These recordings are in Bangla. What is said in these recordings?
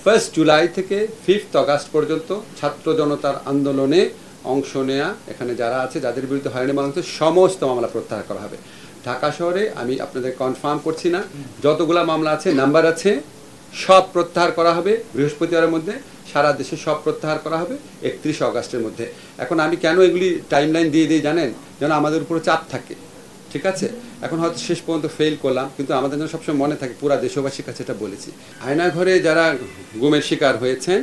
1 জুলাই থেকে 5 আগস্ট পর্যন্ত ছাত্র জনতার আন্দোলনে অংশ নেয়া এখানে যারা আছে যাদের বিরুদ্ধে হয়রানি মামলা সমস্ত মামলা প্রত্যাহার করা হবে। ঢাকা শহরে আমি আপনাদের কনফার্ম করছি না, যতগুলা মামলা আছে নাম্বার আছে সব প্রত্যাহার করা হবে বৃহস্পতিবারের মধ্যে, সারা দেশে সব প্রত্যাহার করা হবে 31 আগস্টের মধ্যে। এখন আমি কেন এগুলি টাইমলাইন দিয়ে দিই জানেন, যেন আমাদের উপরে চাপ থাকে, ঠিক আছে? এখন হয়তো শেষ পর্যন্ত ফেল করলাম, কিন্তু আমাদের যেন সবসময় মনে থাকে, পুরা দেশবাসীর কাছে এটা বলেছি। আয়নাঘরে যারা গুমের শিকার হয়েছেন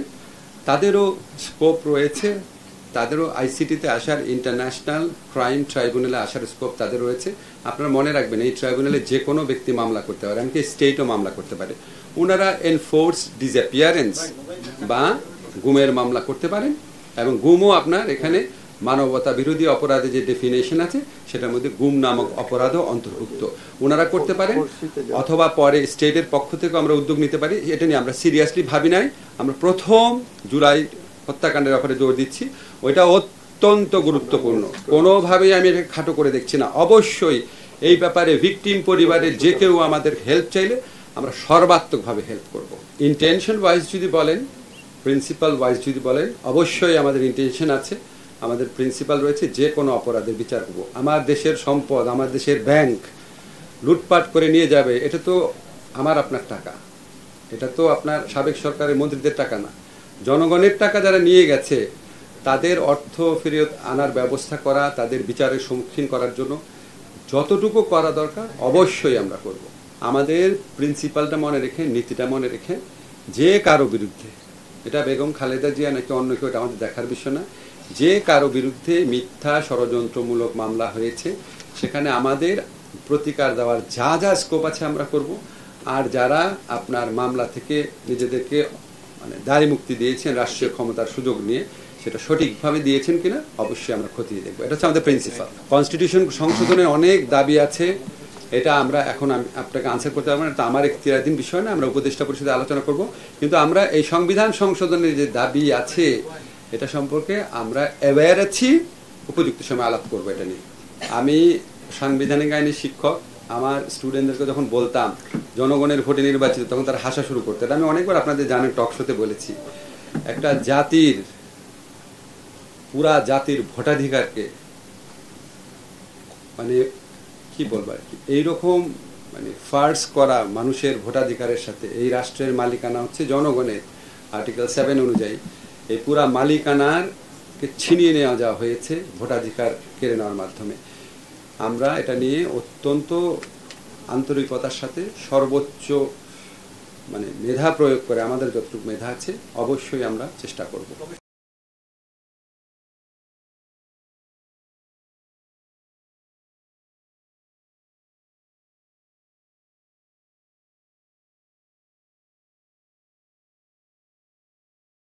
তাদেরও স্কোপ রয়েছে, তাদেরও আইসিটিতে আসার, ইন্টারন্যাশনাল ক্রাইম ট্রাইব্যুনালে আসার স্কোপ তাদের রয়েছে। আপনারা মনে রাখবেন এই ট্রাইব্যুনালে যে কোনো ব্যক্তি মামলা করতে পারে, এমনকি স্টেটও মামলা করতে পারে। ওনারা এনফোর্স ডিসঅ্যাপিয়ারেন্স বা গুমের মামলা করতে পারেন, এবং গুমও আপনার এখানে মানবতা বিরোধী অপরাধে যে ডেফিনেশন আছে সেটার মধ্যে গুম নামক অপরাধও অন্তর্ভুক্ত। ওনারা করতে পারেন, অথবা পরে স্টেটের পক্ষ থেকে আমরা উদ্যোগ নিতে পারি। এটা নিয়ে আমরা সিরিয়াসলি ভাবি নাই। আমরা 1 জুলাই হত্যাকাণ্ডের ব্যাপারে জোর দিচ্ছি, ওইটা অত্যন্ত গুরুত্বপূর্ণ। কোনোভাবেই আমি এটাকে খাটো করে দেখছি না। অবশ্যই এই ব্যাপারে ভিকটিম পরিবারের যে কেউ আমাদের হেল্প চাইলে আমরা সর্বাত্মকভাবে হেল্প করব। ইন্টেনশন ওয়াইজ যদি বলেন, প্রিন্সিপাল ওয়াইজ যদি বলেন, অবশ্যই আমাদের ইন্টেনশন আছে, আমাদের প্রিন্সিপাল রয়েছে, যে কোনো অপরাধের বিচার করব। আমার দেশের সম্পদ, আমার দেশের ব্যাংক লুটপাট করে নিয়ে যাবে, এটা তো আমার আপনার টাকা, এটা তো আপনার সাবেক সরকারের মন্ত্রীদের টাকা না, জনগণের টাকা যারা নিয়ে গেছে তাদের অর্থ ফেরত আনার ব্যবস্থা করা, তাদের বিচারের সম্মুখীন করার জন্য যতটুকু করা দরকার অবশ্যই আমরা করব। আমাদের প্রিন্সিপালটা মনে রেখে, নীতিটা মনে রেখে, যে কারো বিরুদ্ধে, এটা বেগম খালেদা জিয়া নাকি অন্য কেউ, এটা আমাদের দেখার বিষয় না, যে কারো বিরুদ্ধে মিথ্যা ষড়যন্ত্রমূলক মামলা হয়েছে সেখানে আমাদের প্রতিকার দেওয়ার যা যা স্কোপ আছে আমরা করব। আর যারা আপনার মামলা থেকে নিজেদেরকে দায় মুক্তি দিয়েছেন রাষ্ট্রীয় ক্ষমতার সুযোগ নিয়ে, সেটা সঠিকভাবে দিয়েছেন কিনা অবশ্যই আমরা খতিয়ে দেখবো। এটা হচ্ছে আমাদের প্রিন্সিপাল। কনস্টিটিউশন সংশোধনের অনেক দাবি আছে, এটা আমরা এখন আপনাকে আনসার করতে পারবো না, এটা আমার এখতিয়ারাধীন বিষয় না, আমরা উপদেষ্টা পরিষদে আলোচনা করব। কিন্তু আমরা এই সংবিধান সংশোধনের যে দাবি আছে এটা সম্পর্কে আমরা অ্যাওয়্যার আছি, উপযুক্ত সময় আলাপ করবো এটা নিয়ে। আমি সাংবিধানিক আইনের শিক্ষক, আমার স্টুডেন্টদেরকে যখন বলতাম জনগণের ভোটে নির্বাচিত, তখন তারা হাসা শুরু করতো। এটা আমি অনেকবার আপনাদের জানেন টক শোতে বলেছি। একটা জাতির, পুরা জাতির ভোটাধিকারকে কি বলবো আর কি, এইরকম ফার্স করা মানুষের ভোটাধিকারের সাথে, এই রাষ্ট্রের মালিকানা হচ্ছে জনগণের, আর্টিকেল 7 অনুযায়ী এই পুরা মালিকানারকে ছিনিয়ে নেওয়া যাওয়া হয়েছে ভোটাধিকার কেড়ে নেওয়ার মাধ্যমে। আমরা এটা নিয়ে অত্যন্ত আন্তরিকতার সাথে সর্বোচ্চ মেধা প্রয়োগ করে, আমাদের যতটুকু মেধা আছে অবশ্যই আমরা চেষ্টা করব।